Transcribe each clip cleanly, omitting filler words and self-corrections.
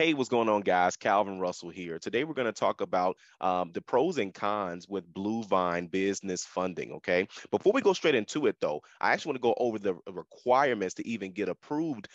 Hey, what's going on, guys? Calvin Russell here. Today, we're going to talk about the pros and cons with Bluevine business funding. Okay. Before we go straight into it, though, I actually want to go over the requirements to even get approved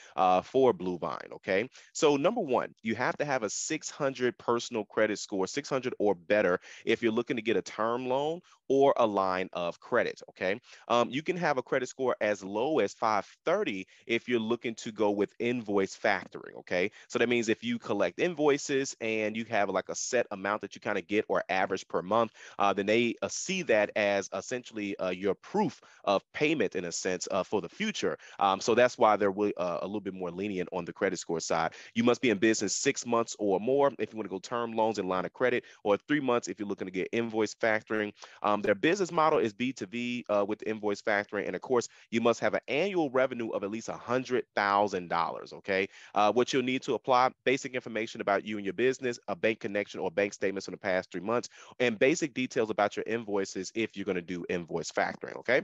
for Bluevine. Okay. So, number one, you have to have a 600 personal credit score, 600 or better, if you're looking to get a term loan or a line of credit. Okay. You can have a credit score as low as 530 if you're looking to go with invoice factoring. Okay. So that means if you collect invoices and you have like a set amount that you kind of get or average per month, then they see that as essentially your proof of payment in a sense for the future. So that's why they're really, a little bit more lenient on the credit score side. You must be in business 6 months or more if you want to go term loans and line of credit, or 3 months if you're looking to get invoice factoring. Their business model is B2B with invoice factoring. And of course, you must have an annual revenue of at least $100,000. Okay. What you'll need to apply: basic information about you and your business, a bank connection or bank statements from the past 3 months, and basic details about your invoices if you're going to do invoice factoring. Okay.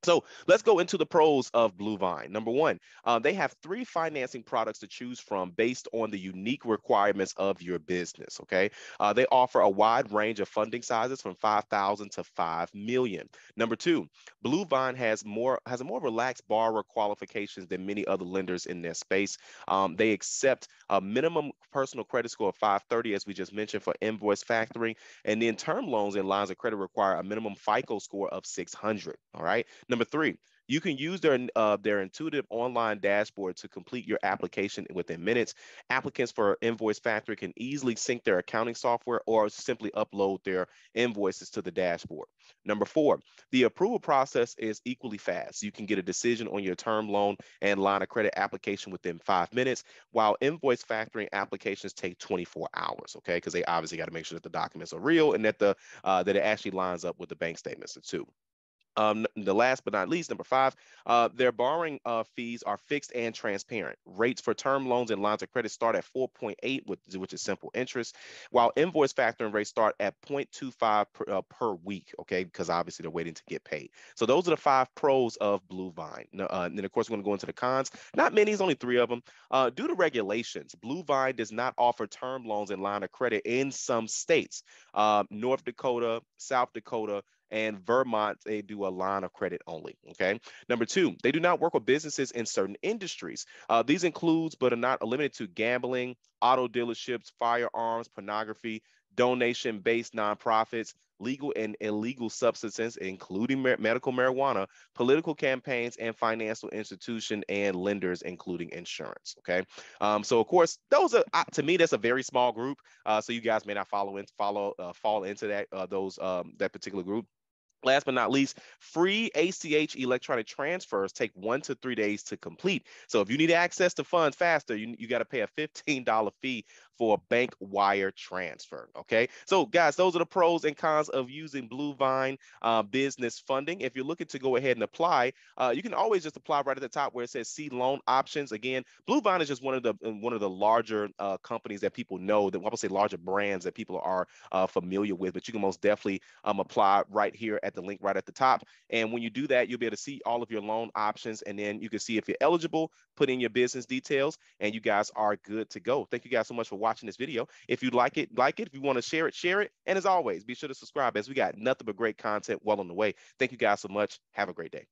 So let's go into the pros of Bluevine. Number one, they have three financing products to choose from based on the unique requirements of your business. Okay, they offer a wide range of funding sizes from 5,000 to 5 million. Number two, Bluevine has a more relaxed borrower qualifications than many other lenders in their space. They accept a minimum personal credit score of 530, as we just mentioned, for invoice factoring, and then term loans and lines of credit require a minimum FICO score of 600. All right. Number three, you can use their intuitive online dashboard to complete your application within minutes. Applicants for Invoice Factory can easily sync their accounting software or simply upload their invoices to the dashboard. Number four, the approval process is equally fast. You can get a decision on your term loan and line of credit application within 5 minutes, while invoice factoring applications take 24 hours. Okay, because they obviously got to make sure that the documents are real and that that it actually lines up with the bank statements too. The last but not least, number five, their borrowing fees are fixed and transparent. Rates for term loans and lines of credit start at 4.8, which is simple interest, while invoice factoring rates start at 0.25 per week, okay, because obviously they're waiting to get paid. So those are the five pros of Bluevine. And then, of course, we're going to go into the cons. Not many, it's only three of them. Due to regulations, Bluevine does not offer term loans and line of credit in some states. North Dakota, South Dakota, and Vermont, they do a line of credit only. Okay. Number two, they do not work with businesses in certain industries. These includes, but are not limited to, gambling, auto dealerships, firearms, pornography, donation-based nonprofits, legal and illegal substances, including medical marijuana, political campaigns, and financial institution and lenders, including insurance. Okay. So of course, those are to me, that's a very small group. So you guys may not fall into that particular group. Last but not least, free ACH electronic transfers take 1 to 3 days to complete. So if you need access to funds faster, you got to pay a $15 fee for a bank wire transfer. Okay. So, guys, those are the pros and cons of using Bluevine business funding. If you're looking to go ahead and apply, you can always just apply right at the top where it says see loan options. Again, Bluevine is just one of the larger companies that people know, that I would say larger brands that people are familiar with, but you can most definitely apply right here at the link right at the top. And when you do that, you'll be able to see all of your loan options, and then you can see if you're eligible, put in your business details, and you guys are good to go. Thank you guys so much for watching this video. If you like it, like it. If you want to share it, share it. And as always, be sure to subscribe, as we got nothing but great content well on the way. Thank you guys so much. Have a great day.